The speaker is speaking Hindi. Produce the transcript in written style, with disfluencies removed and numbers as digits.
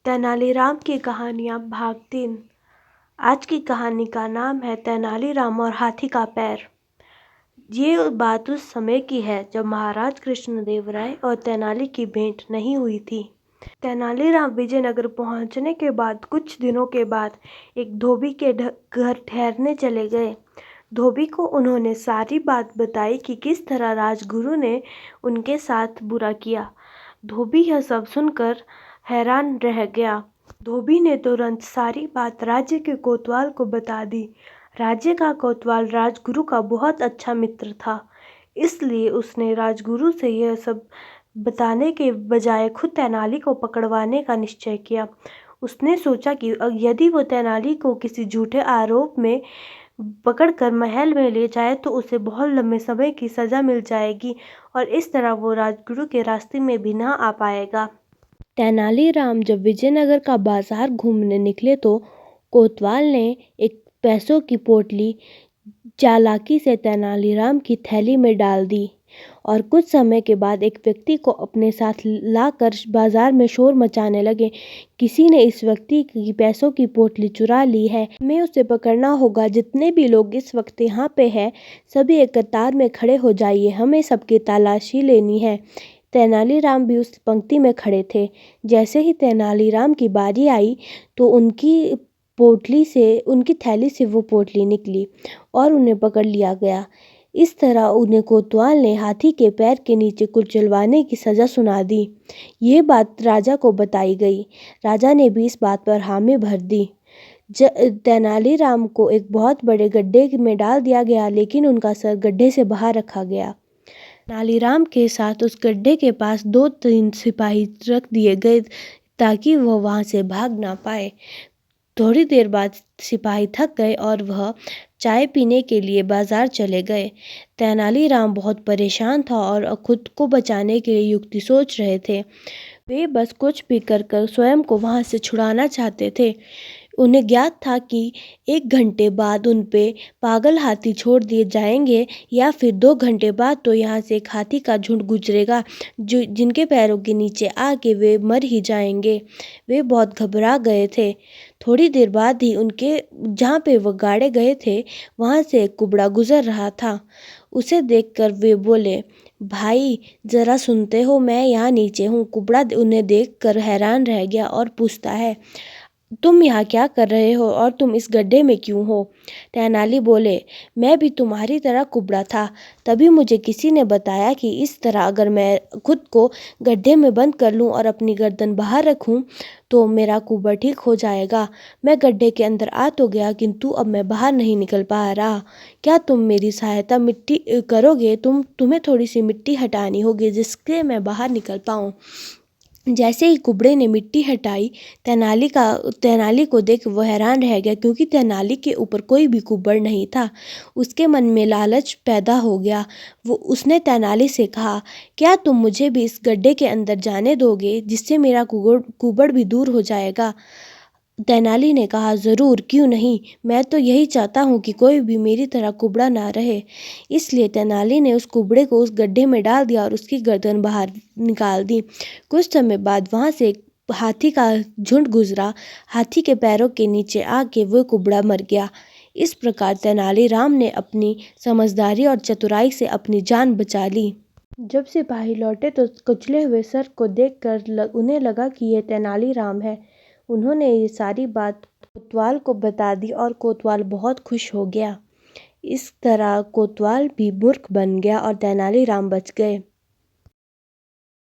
तेनालीराम की कहानियाँ भाग 3। आज की कहानी का नाम है तेनालीराम और हाथी का पैर। ये बात उस समय की है जब महाराज कृष्णदेव राय और तेनाली की भेंट नहीं हुई थी। तेनालीराम विजयनगर पहुंचने के बाद कुछ दिनों के बाद एक धोबी के घर ठहरने चले गए। धोबी को उन्होंने सारी बात बताई कि किस तरह राजगुरु ने उनके साथ बुरा किया। धोबी यह सब सुनकर हैरान रह गया। धोबी ने तुरंत सारी बात राज्य के कोतवाल को बता दी। राज्य का कोतवाल राजगुरु का बहुत अच्छा मित्र था, इसलिए उसने राजगुरु से यह सब बताने के बजाय खुद तेनाली को पकड़वाने का निश्चय किया। उसने सोचा कि यदि वो तेनाली को किसी झूठे आरोप में पकड़कर महल में ले जाए तो उसे बहुत लंबे समय की सज़ा मिल जाएगी और इस तरह वो राजगुरु के रास्ते में भी ना आ पाएगा। तेनालीराम जब विजयनगर का बाजार घूमने निकले तो कोतवाल ने एक पैसों की पोटली चालाकी से तेनालीराम की थैली में डाल दी और कुछ समय के बाद एक व्यक्ति को अपने साथ लाकर बाजार में शोर मचाने लगे। किसी ने इस व्यक्ति की पैसों की पोटली चुरा ली है, हमें उसे पकड़ना होगा। जितने भी लोग इस वक्त यहाँ पे हैं सभी एक कतार में खड़े हो जाइए, हमें सबकी तलाशी लेनी है। तेनालीराम भी उस पंक्ति में खड़े थे। जैसे ही तेनालीराम की बारी आई तो उनकी थैली से वो पोटली निकली और उन्हें पकड़ लिया गया। इस तरह उन्हें कोतवाल ने हाथी के पैर के नीचे कुचलवाने की सज़ा सुना दी। ये बात राजा को बताई गई। राजा ने भी इस बात पर हामी भर दी। तेनालीराम को एक बहुत बड़े गड्ढे में डाल दिया गया, लेकिन उनका सर गड्ढे से बाहर रखा गया। तेनालीराम के साथ उस गड्ढे के पास 2-3 सिपाही रख दिए गए ताकि वह वहाँ से भाग ना पाए। थोड़ी देर बाद सिपाही थक गए और वह चाय पीने के लिए बाजार चले गए। तेनालीराम बहुत परेशान था और खुद को बचाने के लिए युक्ति सोच रहे थे। वे बस कुछ भी कर स्वयं को वहाँ से छुड़ाना चाहते थे। उन्हें ज्ञात था कि 1 घंटे बाद उन पे पागल हाथी छोड़ दिए जाएंगे या फिर 2 घंटे बाद तो यहाँ से एक हाथी का झुंड गुजरेगा जिनके पैरों के नीचे आके वे मर ही जाएंगे। वे बहुत घबरा गए थे। थोड़ी देर बाद ही उनके जहाँ पे वो गाड़े गए थे वहाँ से एक कुबड़ा गुजर रहा था। उसे देखकर वे बोले, भाई ज़रा सुनते हो, मैं यहाँ नीचे हूँ। कुबड़ा उन्हें देखकर हैरान रह गया और पूछता है, तुम यहाँ क्या कर रहे हो और तुम इस गड्ढे में क्यों हो? तेनाली बोले, मैं भी तुम्हारी तरह कुबड़ा था, तभी मुझे किसी ने बताया कि इस तरह अगर मैं खुद को गड्ढे में बंद कर लूँ और अपनी गर्दन बाहर रखूँ तो मेरा कुबड़ ठीक हो जाएगा। मैं गड्ढे के अंदर आ तो गया किंतु अब मैं बाहर नहीं निकल पा रहा। क्या तुम मेरी सहायता करोगे? तुम्हें थोड़ी सी मिट्टी हटानी होगी जिससे मैं बाहर निकल पाऊँ। जैसे ही कुबड़े ने मिट्टी हटाई, तेनाली को देख वह हैरान रह गया क्योंकि तेनाली के ऊपर कोई भी कुबड़ नहीं था। उसके मन में लालच पैदा हो गया। उसने तेनाली से कहा, क्या तुम मुझे भी इस गड्ढे के अंदर जाने दोगे जिससे मेरा कुबड़ भी दूर हो जाएगा? तेनाली ने कहा, ज़रूर, क्यों नहीं, मैं तो यही चाहता हूँ कि कोई भी मेरी तरह कुबड़ा ना रहे। इसलिए तेनाली ने उस कुबड़े को उस गड्ढे में डाल दिया और उसकी गर्दन बाहर निकाल दी। कुछ समय बाद वहाँ से एक हाथी का झुंड गुजरा। हाथी के पैरों के नीचे आके वो कुबड़ा मर गया। इस प्रकार तेनालीराम ने अपनी समझदारी और चतुराई से अपनी जान बचा ली। जब सिपाही लौटे तो कुचले हुए सर को देखकर उन्हें लगा कि यह तेनालीराम है। उन्होंने ये सारी बात कोतवाल को बता दी और कोतवाल बहुत खुश हो गया। इस तरह कोतवाल भी मूर्ख बन गया और तेनालीराम बच गए।